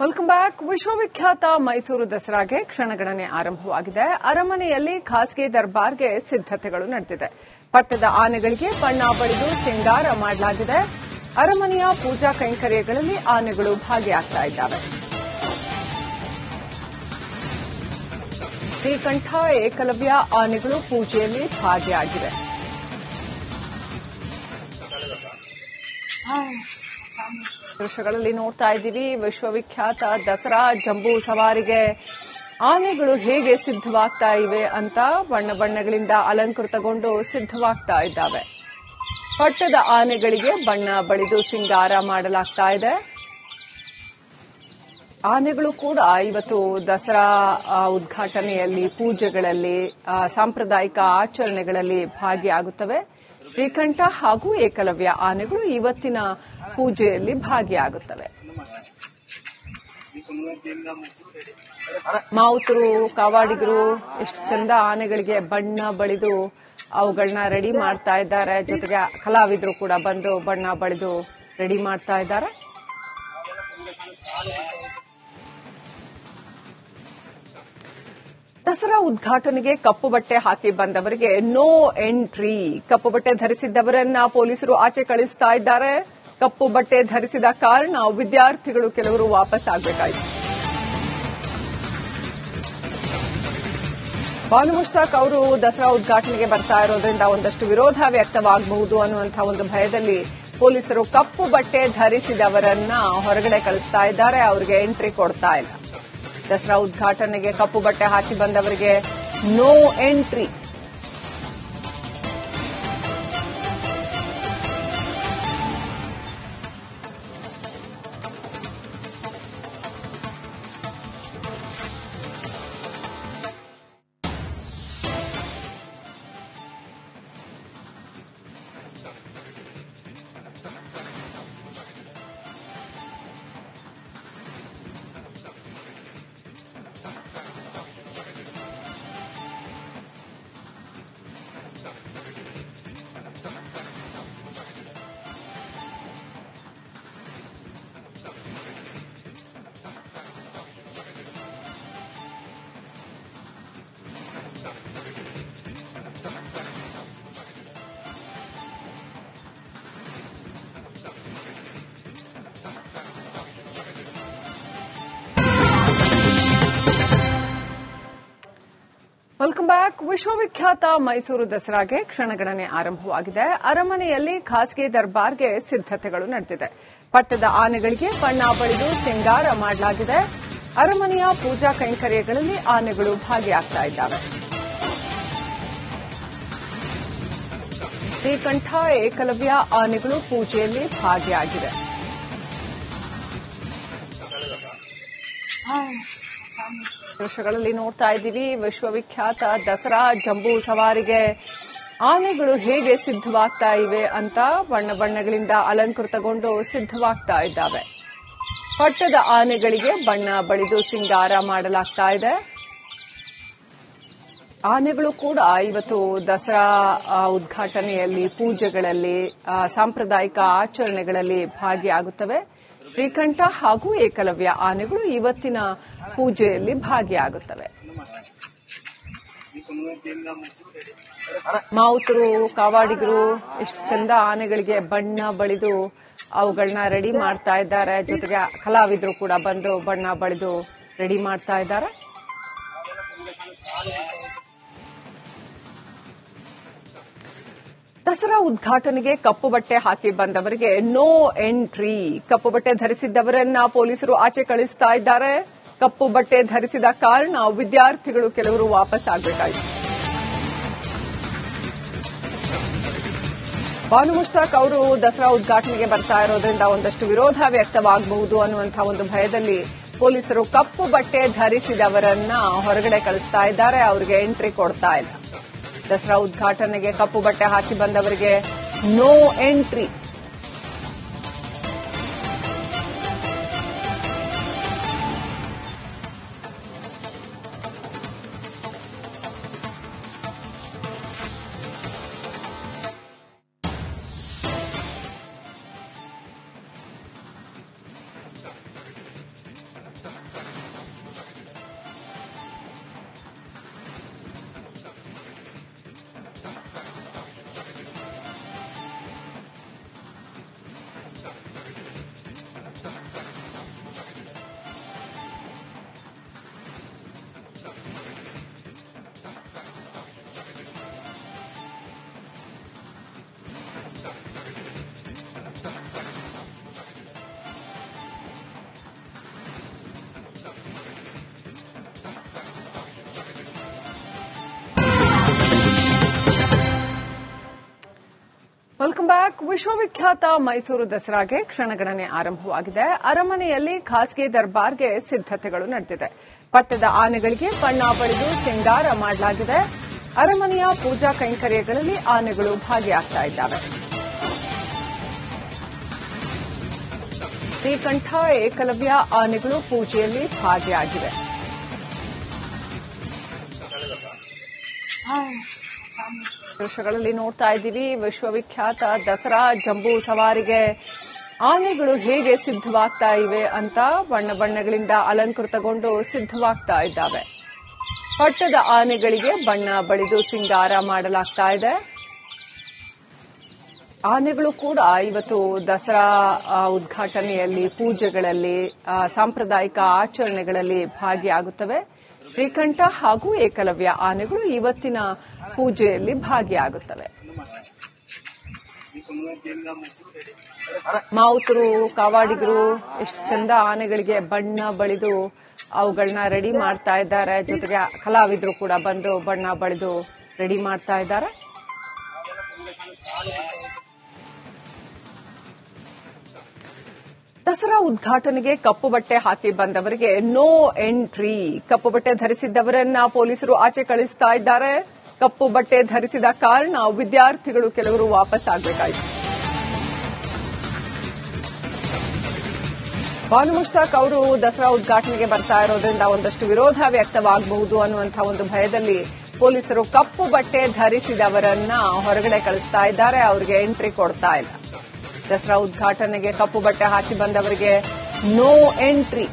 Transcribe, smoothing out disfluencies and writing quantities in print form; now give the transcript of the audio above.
Welcome back. ವಿಶ್ವವಿಖ್ಯಾತ ಮೈಸೂರು ದಸರಾಗೆ ಕ್ಷಣಗಣನೆ ಆರಂಭವಾಗಿದೆ. ಅರಮನೆಯಲ್ಲಿ ಖಾಸಗಿ ದರ್ಬಾರ್ಗೆ ಸಿದ್ದತೆಗಳು ನಡೆದಿದೆ. ಪಟ್ಟದ ಆನೆಗಳಿಗೆ ಬಣ್ಣ ಬಳಿದು ಸಿಂಗಾರ ಮಾಡಲಾಗಿದೆ. ಅರಮನೆಯ ಪೂಜಾ ಕೈಂಕರ್ಯಗಳಲ್ಲಿ ಆನೆಗಳು ಭಾಗಿಯಾಗ್ತಾ ಇದ್ದಾವೆ. ಶ್ರೀಕಂಠ, ಏಕಲವ್ಯ ಆನೆಗಳು ಪೂಜೆಯಲ್ಲಿ ಭಾಗಿಯಾಗಿವೆ. ದೃಶ್ಯಗಳಲ್ಲಿ ನೋಡ್ತಾ ಇದ್ದೀವಿ. ವಿಶ್ವವಿಖ್ಯಾತ ದಸರಾ ಜಂಬೂ ಸವಾರಿಗೆ ಆನೆಗಳು ಹೇಗೆ ಸಿದ್ಧವಾಗ್ತಾ ಇವೆ ಅಂತ ಬಣ್ಣ ಬಣ್ಣಗಳಿಂದ ಅಲಂಕೃತಗೊಂಡು ಸಿದ್ಧವಾಗ್ತಾ ಇದ್ದಾವೆ. ಪಟ್ಟದ ಆನೆಗಳಿಗೆ ಬಣ್ಣ ಬಳಿದು ಸಿಂಗಾರ ಮಾಡಲಾಗ್ತಾ ಇದೆ. ಆನೆಗಳು ಕೂಡ ಇವತ್ತು ದಸರಾ ಉದ್ಘಾಟನೆಯಲ್ಲಿ, ಪೂಜೆಗಳಲ್ಲಿ, ಸಾಂಪ್ರದಾಯಿಕ ಆಚರಣೆಗಳಲ್ಲಿ ಭಾಗಿಯಾಗುತ್ತವೆ. ಶ್ರೀಕಂಠ ಹಾಗೂ ಏಕಲವ್ಯ ಆನೆಗಳು ಇವತ್ತಿನ ಪೂಜೆಯಲ್ಲಿ ಭಾಗಿಯಾಗುತ್ತವೆ. ಮಾವುತರು, ಕಾವಾಡಿಗರು ಎಷ್ಟು ಚಂದ ಆನೆಗಳಿಗೆ ಬಣ್ಣ ಬಳಿದು ಅವುಗಳನ್ನ ರೆಡಿ ಮಾಡ್ತಾ ಇದ್ದಾರೆ. ಜೊತೆಗೆ ಕಲಾವಿದರು ಕೂಡ ಬಂದು ಬಣ್ಣ ಬಳಿದು ರೆಡಿ ಮಾಡ್ತಾ ಇದ್ದಾರೆ. ದಸರಾ ಉದ್ಘಾಟನೆಗೆ ಕಪ್ಪು ಬಟ್ಟೆ ಹಾಕಿ ಬಂದವರಿಗೆ ನೋ ಎಂಟ್ರಿ. ಕಪ್ಪು ಬಟ್ಟೆ ಧರಿಸಿದ್ದವರನ್ನ ಪೊಲೀಸರು ಆಚೆ ಕಳಿಸ್ತಾ ಇದ್ದಾರೆ. ಕಪ್ಪು ಬಟ್ಟೆ ಧರಿಸಿದ ಕಾರಣ ವಿದ್ಯಾರ್ಥಿಗಳು ಕೆಲವರು ವಾಪಸ್ ಆಗಬೇಕಾಯಿತು. ಬಾನು ಮುಷ್ತಾಕ್ ಅವರು ದಸರಾ ಉದ್ಘಾಟನೆಗೆ ಬರ್ತಾ ಇರೋದ್ರಿಂದ ಒಂದಷ್ಟು ವಿರೋಧ ವ್ಯಕ್ತವಾಗಬಹುದು ಅನ್ನುವಂತಹ ಒಂದು ಭಯದಲ್ಲಿ ಪೊಲೀಸರು ಕಪ್ಪು ಬಟ್ಟೆ ಧರಿಸಿದವರನ್ನ ಹೊರಗಡೆ ಕಳಿಸ್ತಾ ಇದ್ದಾರೆ. ಅವರಿಗೆ ಎಂಟ್ರಿ ಕೊಡ್ತಾ ಇಲ್ಲ. ದಸರಾ ಉದ್ಘಾಟನೆಗೆ ಕಪ್ಪು ಬಟ್ಟೆ ಹಾಕಿ ಬಂದವರಿಗೆ ನೋ ಎಂಟ್ರಿ. Welcome back. ವಿಶ್ವವಿಖ್ಯಾತ ಮೈಸೂರು ದಸರಾಗೆ ಕ್ಷಣಗಣನೆ ಆರಂಭವಾಗಿದೆ. ಅರಮನೆಯಲ್ಲಿ ಖಾಸಗಿ ದರ್ಬಾರ್ಗೆ ಸಿದ್ದತೆಗಳು ನಡೆದಿದೆ. ಪಟ್ಟದ ಆನೆಗಳಿಗೆ ಬಣ್ಣ ಬಳಿದು ಸಿಂಗಾರ ಮಾಡಲಾಗಿದೆ. ಅರಮನೆಯ ಪೂಜಾ ಕೈಂಕರ್ಯಗಳಲ್ಲಿ ಆನೆಗಳು ಭಾಗಿಯಾಗ್ತಾ ಇದ್ದಾವೆ. ಶ್ರೀಕಂಠ, ಏಕಲವ್ಯ ಆನೆಗಳು ಪೂಜೆಯಲ್ಲಿ ಭಾಗಿಯಾಗಿವೆ. ದೃಶ್ಯಗಳಲ್ಲಿ ನೋಡ್ತಾ ಇದ್ದೀವಿ. ವಿಶ್ವವಿಖ್ಯಾತ ದಸರಾ ಜಂಬೂ ಸವಾರಿಗೆ ಆನೆಗಳು ಹೇಗೆ ಸಿದ್ಧವಾಗ್ತಾ ಇವೆ ಅಂತ ಬಣ್ಣ ಬಣ್ಣಗಳಿಂದ ಅಲಂಕೃತಗೊಂಡು ಸಿದ್ಧವಾಗ್ತಾ ಇದ್ದಾವೆ. ಪಟ್ಟದ ಆನೆಗಳಿಗೆ ಬಣ್ಣ ಬಳಿದು ಸಿಂಗಾರ ಮಾಡಲಾಗ್ತಾ ಇದೆ. ಆನೆಗಳು ಕೂಡ ಇವತ್ತು ದಸರಾ ಉದ್ಘಾಟನೆಯಲ್ಲಿ, ಪೂಜೆಗಳಲ್ಲಿ, ಸಾಂಪ್ರದಾಯಿಕ ಆಚರಣೆಗಳಲ್ಲಿ ಭಾಗಿಯಾಗುತ್ತವೆ. ಶ್ರೀಕಂಠ ಹಾಗೂ ಏಕಲವ್ಯ ಆನೆಗಳು ಇವತ್ತಿನ ಪೂಜೆಯಲ್ಲಿ ಭಾಗಿಯಾಗುತ್ತವೆ. ಮಾವುತರು, ಕಾವಾಡಿಗರು ಎಷ್ಟು ಚಂದ ಆನೆಗಳಿಗೆ ಬಣ್ಣ ಬಳಿದು ಅವುಗಳನ್ನ ರೆಡಿ ಮಾಡ್ತಾ ಇದ್ದಾರೆ. ಜೊತೆಗೆ ಕಲಾವಿದರು ಕೂಡ ಬಂದು ಬಣ್ಣ ಬಳಿದು ರೆಡಿ ಮಾಡ್ತಾ ಇದ್ದಾರೆ. ದಸರಾ ಉದ್ಘಾಟನೆಗೆ ಕಪ್ಪು ಬಟ್ಟೆ ಹಾಕಿ ಬಂದವರಿಗೆ ನೋ ಎಂಟ್ರಿ. ಕಪ್ಪು ಬಟ್ಟೆ ಧರಿಸಿದ್ದವರನ್ನ ಪೊಲೀಸರು ಆಚೆ ಕಳಿಸ್ತಾ ಇದ್ದಾರೆ. ಕಪ್ಪು ಬಟ್ಟೆ ಧರಿಸಿದ ಕಾರಣ ವಿದ್ಯಾರ್ಥಿಗಳು ಕೆಲವರು ವಾಪಸ್ ಆಗಬೇಕಾಯಿತು. ಬಾನು ಮುಷ್ತಾಕ್ ಅವರು ದಸರಾ ಉದ್ಘಾಟನೆಗೆ ಬರ್ತಾ ಇರೋದ್ರಿಂದ ಒಂದಷ್ಟು ವಿರೋಧ ವ್ಯಕ್ತವಾಗಬಹುದು ಅನ್ನುವಂತಹ ಒಂದು ಭಯದಲ್ಲಿ ಪೊಲೀಸರು ಕಪ್ಪು ಬಟ್ಟೆ ಧರಿಸಿದವರನ್ನ ಹೊರಗಡೆ ಕಳಿಸ್ತಾ ಇದ್ದಾರೆ. ಅವರಿಗೆ ಎಂಟ್ರಿ ಕೊಡ್ತಾ ಇಲ್ಲ. ದಸರಾ ಉದ್ಘಾಟನೆಗೆ ಕಪ್ಪು ಬಟ್ಟೆ ಹಾಕಿ ಬಂದವರಿಗೆ ನೋ ಎಂಟ್ರಿ. Welcome back. ವಿಶ್ವವಿಖ್ಯಾತ ಮೈಸೂರು ದಸರಾಗೆ ಕ್ಷಣಗಣನೆ ಆರಂಭವಾಗಿದೆ. ಅರಮನೆಯಲ್ಲಿ ಖಾಸಗಿ ದರ್ಬಾರ್ಗೆ ಸಿದ್ದತೆಗಳು ನಡೆದಿದೆ. ಪಟ್ಟದ ಆನೆಗಳಿಗೆ ಬಣ್ಣ ಬಳಿದು ಸಿಂಗಾರ ಮಾಡಲಾಗಿದೆ. ಅರಮನೆಯ ಪೂಜಾ ಕೈಂಕರ್ಯಗಳಲ್ಲಿ ಆನೆಗಳು ಭಾಗಿಯಾಗ್ತಾ ಇದ್ದಾವೆ. ಶ್ರೀಕಂಠ, ಏಕಲವ್ಯ ಆನೆಗಳು ಪೂಜೆಯಲ್ಲಿ ಭಾಗಿಯಾಗಿವೆ. ದೃಶ್ಯಗಳಲ್ಲಿ ನೋಡ್ತಾ ಇದ್ದೀವಿ. ವಿಶ್ವವಿಖ್ಯಾತ ದಸರಾ ಜಂಬೂ ಸವಾರಿಗೆ ಆನೆಗಳು ಹೇಗೆ ಸಿದ್ಧವಾಗ್ತಾ ಇವೆ ಅಂತ ಬಣ್ಣ ಬಣ್ಣಗಳಿಂದ ಅಲಂಕೃತಗೊಂಡು ಸಿದ್ಧವಾಗ್ತಾ ಇದ್ದಾವೆ. ಪಟ್ಟದ ಆನೆಗಳಿಗೆ ಬಣ್ಣ ಬಳಿದು ಸಿಂಗಾರ ಮಾಡಲಾಗ್ತಾ ಇದೆ. ಆನೆಗಳು ಕೂಡ ಇವತ್ತು ದಸರಾ ಉದ್ಘಾಟನೆಯಲ್ಲಿ, ಪೂಜೆಗಳಲ್ಲಿ, ಸಾಂಪ್ರದಾಯಿಕ ಆಚರಣೆಗಳಲ್ಲಿ ಭಾಗಿಯಾಗುತ್ತವೆ. ಶ್ರೀಕಂಠ ಹಾಗೂ ಏಕಲವ್ಯ ಆನೆಗಳು ಇವತ್ತಿನ ಪೂಜೆಯಲ್ಲಿ ಭಾಗಿಯಾಗುತ್ತವೆ. ಮಾವುತರು, ಕಾವಾಡಿಗರು ಎಷ್ಟು ಚಂದ ಆನೆಗಳಿಗೆ ಬಣ್ಣ ಬಳಿದು ಅವುಗಳನ್ನ ರೆಡಿ ಮಾಡ್ತಾ ಇದ್ದಾರೆ. ಜೊತೆಗೆ ಕಲಾವಿದರು ಕೂಡ ಬಂದು ಬಣ್ಣ ಬಳಿದು ರೆಡಿ ಮಾಡ್ತಾ ಇದ್ದಾರೆ. ದಸರಾ ಉದ್ಘಾಟನೆಗೆ ಕಪ್ಪು ಬಟ್ಟೆ ಹಾಕಿ ಬಂದವರಿಗೆ ನೋ ಎಂಟ್ರಿ. ಕಪ್ಪು ಬಟ್ಟೆ ಧರಿಸಿದ್ದವರನ್ನ ಪೊಲೀಸರು ಆಚೆ ಕಳಿಸ್ತಾ ಇದ್ದಾರೆ. ಕಪ್ಪು ಬಟ್ಟೆ ಧರಿಸಿದ ಕಾರಣ ವಿದ್ಯಾರ್ಥಿಗಳು ಕೆಲವರು ವಾಪಸ್ ಆಗಬೇಕಾಯಿತು. ಬಾನು ಮುಷ್ತಾಕ್ ಅವರು ದಸರಾ ಉದ್ಘಾಟನೆಗೆ ಬರ್ತಾ ಇರೋದ್ರಿಂದ ಒಂದಷ್ಟು ವಿರೋಧ ವ್ಯಕ್ತವಾಗಬಹುದು ಅನ್ನುವಂತಹ ಒಂದು ಭಯದಲ್ಲಿ ಪೊಲೀಸರು ಕಪ್ಪು ಬಟ್ಟೆ ಧರಿಸಿದವರನ್ನ ಹೊರಗಡೆ ಕಳಿಸ್ತಾ ಇದ್ದಾರೆ. ಅವರಿಗೆ ಎಂಟ್ರಿ ಕೊಡ್ತಾ ಇಲ್ಲ. ದಸರಾ ಉದ್ಘಾಟನೆಗೆ ಕಪ್ಪು ಬಟ್ಟೆ ಹಾಕಿ ಬಂದವರಿಗೆ ನೋ ಎಂಟ್ರಿ.